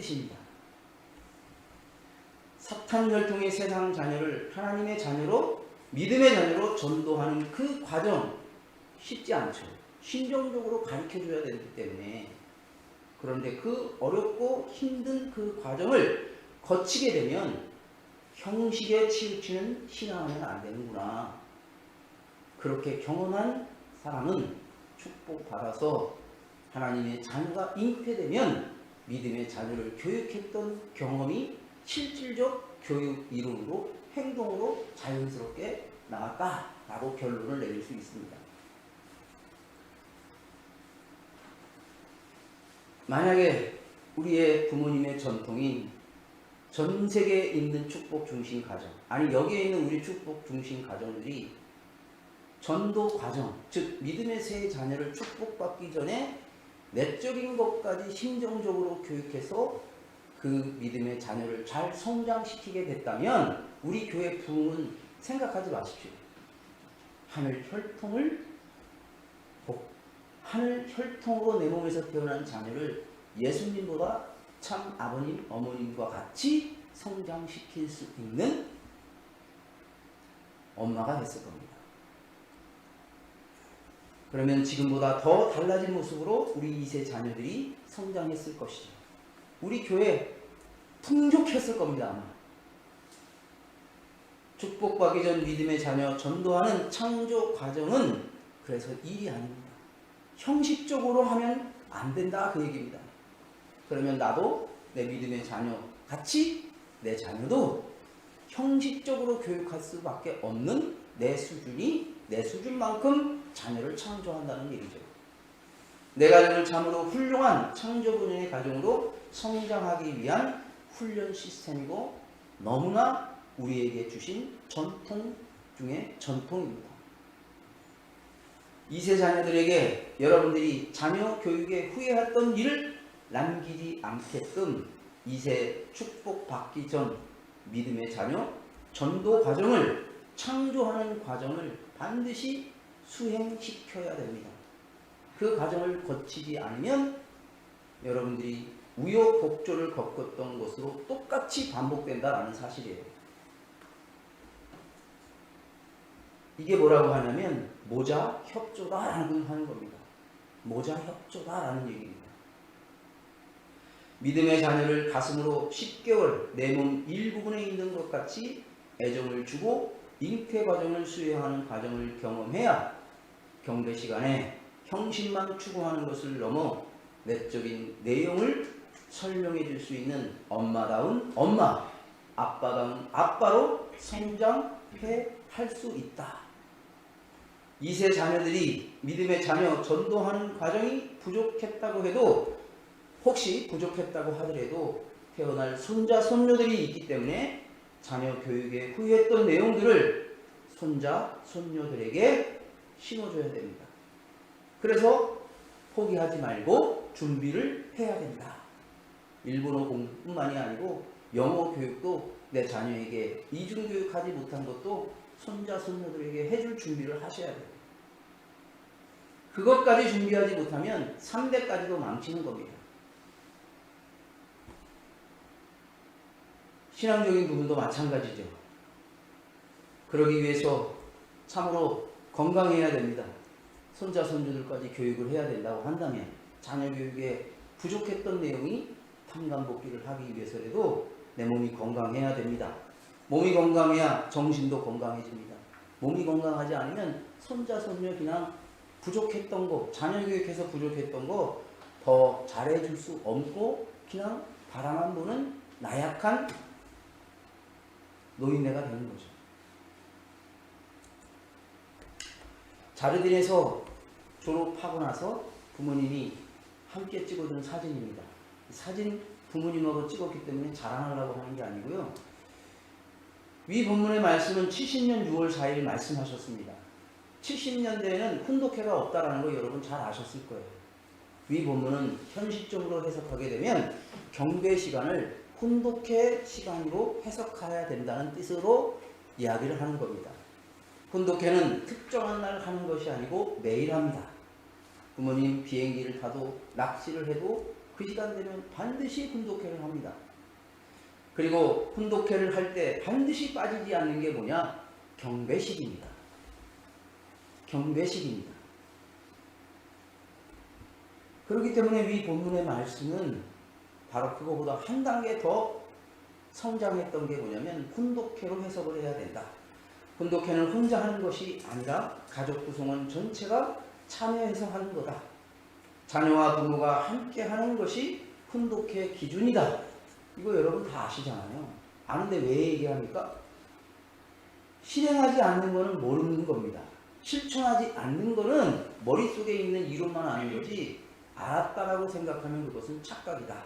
뜻입니다. 사탄 혈통의 세상 자녀를 하나님의 자녀로, 믿음의 자녀로 전도하는 그 과정 쉽지 않죠. 신정적으로 가르쳐줘야 되기 때문에. 그런데 그 어렵고 힘든 그 과정을 거치게 되면 형식에 치우치는 신앙은 안 되는구나. 그렇게 경험한 사람은 축복받아서 하나님의 자녀가 잉태되면 믿음의 자녀를 교육했던 경험이 실질적 교육 이론으로, 행동으로 자연스럽게 나갔다라고 결론을 내릴 수 있습니다. 만약에 우리의 부모님의 전통인 전 세계에 있는 축복 중심 가정, 아니 여기에 있는 우리 축복 중심 가정들이 전도 과정, 즉 믿음의 새 자녀를 축복받기 전에 내적인 것까지 심정적으로 교육해서 그 믿음의 자녀를 잘 성장시키게 됐다면 우리 교회 부흥은 생각하지 마십시오. 하늘 혈통으로 내 몸에서 태어난 자녀를 예수님보다 참 아버님, 어머님과 같이 성장시킬 수 있는 엄마가 됐을 겁니다. 그러면 지금보다 더 달라진 모습으로 우리 2세 자녀들이 성장했을 것이죠. 우리 교회 풍족했을 겁니다. 아마. 축복받기 전 믿음의 자녀 전도하는 창조 과정은 그래서 일이 아닙니다. 형식적으로 하면 안 된다 그 얘기입니다. 그러면 나도 내 믿음의 자녀 같이 내 자녀도 형식적으로 교육할 수밖에 없는 내 수준만큼 자녀를 창조한다는 얘기죠. 내 가정을 참으로 훌륭한 창조분야의 가정으로 성장하기 위한 훈련 시스템이고 너무나 우리에게 주신 전통 중에 전통입니다. 2세 자녀들에게 여러분들이 자녀 교육에 후회했던 일을 남기지 않게끔 2세 축복받기 전 믿음의 자녀 전도 과정을, 창조하는 과정을 반드시 수행시켜야 됩니다. 그 과정을 거치지 않으면 여러분들이 우여곡절을 겪었던 것으로 똑같이 반복된다라는 사실이에요. 이게 뭐라고 하냐면 모자 협조다라는 하는 겁니다. 모자 협조다라는 얘기입니다. 믿음의 자녀를 가슴으로 10개월 내 몸 일부분에 있는 것 같이 애정을 주고 잉태 과정을 수행하는 과정을 경험해야 경배 시간에 형식만 추구하는 것을 넘어 내적인 내용을 설명해 줄 수 있는 엄마다운 엄마, 아빠다운 아빠로 성장해 할 수 있다. 2세 자녀들이 믿음의 자녀 전도하는 과정이 부족했다고 해도, 혹시 부족했다고 하더라도 태어날 손자, 손녀들이 있기 때문에 자녀 교육에 후회했던 내용들을 손자, 손녀들에게 심어줘야 됩니다. 그래서 포기하지 말고 준비를 해야 된다. 일본어 공부뿐만이 아니고 영어 교육도 내 자녀에게 이중교육하지 못한 것도 손자, 손녀들에게 해줄 준비를 하셔야 돼요. 그것까지 준비하지 못하면 3대까지도 망치는 겁니다. 신앙적인 부분도 마찬가지죠. 그러기 위해서 참으로 건강해야 됩니다. 손자, 손주들까지 교육을 해야 된다고 한다면 자녀 교육에 부족했던 내용이 탐감복귀를 하기 위해서라도 내 몸이 건강해야 됩니다. 몸이 건강해야 정신도 건강해집니다. 몸이 건강하지 않으면 손자, 손녀 그냥 부족했던 거, 자녀 교육해서 부족했던 거 더 잘해줄 수 없고 그냥 바라만 보는 나약한 노인네가 되는 거죠. 자르딘에서 졸업하고 나서 부모님이 함께 찍어준 사진입니다. 사진 부모님하고 찍었기 때문에 자랑하려고 하는 게 아니고요. 위 본문의 말씀은 70년 6월 4일 말씀하셨습니다. 70년대에는 훈독회가 없다라는 거 여러분 잘 아셨을 거예요. 위 본문은 현실적으로 해석하게 되면 경배 시간을 훈독회 시간으로 해석해야 된다는 뜻으로 이야기를 하는 겁니다. 훈독회는 특정한 날 하는 것이 아니고 매일 합니다. 부모님 비행기를 타도 낚시를 해도 그 시간 되면 반드시 훈독회를 합니다. 그리고 훈독회를 할 때 반드시 빠지지 않는 게 뭐냐? 경배식입니다. 경배식입니다. 그렇기 때문에 이 본문의 말씀은 바로 그거보다 한 단계 더 성장했던 게 뭐냐면 훈독회로 해석을 해야 된다. 훈독회는 혼자 하는 것이 아니라 가족 구성원 전체가 참여해서 하는 거다. 자녀와 부모가 함께 하는 것이 훈독회 기준이다. 이거 여러분 다 아시잖아요. 아는데 왜 얘기합니까? 실행하지 않는 거는 모르는 겁니다. 실천하지 않는 거는 머릿속에 있는 이론만 아는 거지 알았다라고 생각하면 그것은 착각이다.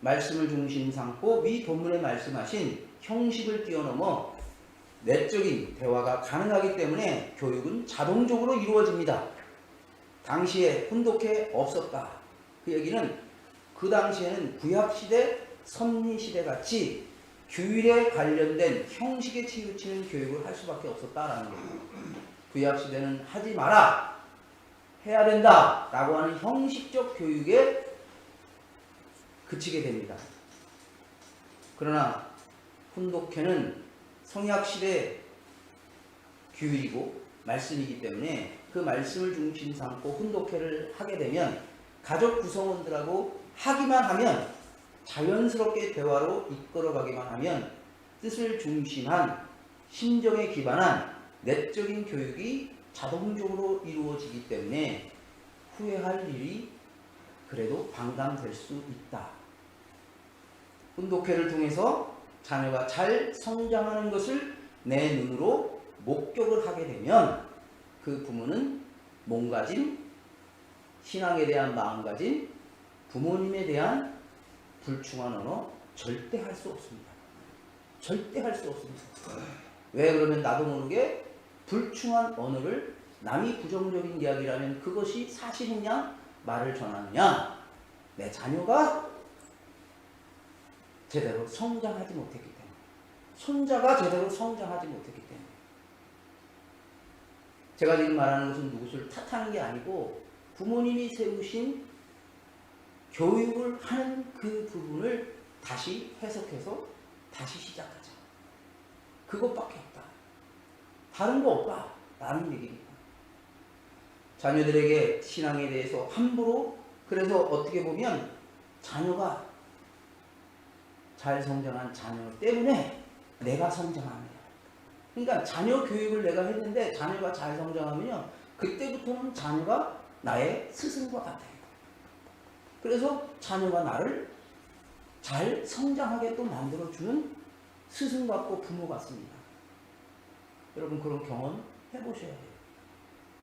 말씀을 중심 삼고 위 본문에 말씀하신 형식을 뛰어넘어 내적인 대화가 가능하기 때문에 교육은 자동적으로 이루어집니다. 당시에 훈독회 없었다. 그 얘기는 그 당시에는 구약시대, 섭리시대 같이 규율에 관련된 형식에 치우치는 교육을 할 수밖에 없었다라는 거예요. 구약시대는 하지 마라, 해야 된다 라고 하는 형식적 교육에 그치게 됩니다. 그러나 훈독회는 성약시대 규율이고 말씀이기 때문에 그 말씀을 중심 삼고 훈독회를 하게 되면 가족 구성원들하고 하기만 하면 자연스럽게 대화로 이끌어가기만 하면 뜻을 중심한 심정에 기반한 내적인 교육이 자동적으로 이루어지기 때문에 후회할 일이 그래도 방담될 수 있다. 훈독회를 통해서 자녀가 잘 성장하는 것을 내 눈으로 목격을 하게 되면 그 부모는 몸가짐, 신앙에 대한 마음가짐, 부모님에 대한 불충한 언어 절대 할 수 없습니다. 절대 할 수 없습니다. 왜 그러면 나도 모르게 불충한 언어를 남이 부정적인 이야기라면 그것이 사실이냐 말을 전하느냐? 내 자녀가 제대로 성장하지 못했기 때문에, 손자가 제대로 성장하지 못했기 때문에. 제가 지금 말하는 것은 누구를 탓하는 게 아니고 부모님이 세우신 교육을 하는 그 부분을 다시 해석해서 다시 시작하자. 그것밖에 없다. 다른 거 없다. 라는 얘기입니다. 자녀들에게 신앙에 대해서 함부로, 그래서 어떻게 보면 자녀가 잘 성장한 자녀 때문에 내가 성장합니다. 그러니까 자녀 교육을 내가 했는데 자녀가 잘 성장하면요, 그때부터는 자녀가 나의 스승과 같아요. 그래서 자녀가 나를 잘 성장하게 또 만들어주는 스승 같고 부모 같습니다. 여러분 그런 경험 해보셔야 돼요.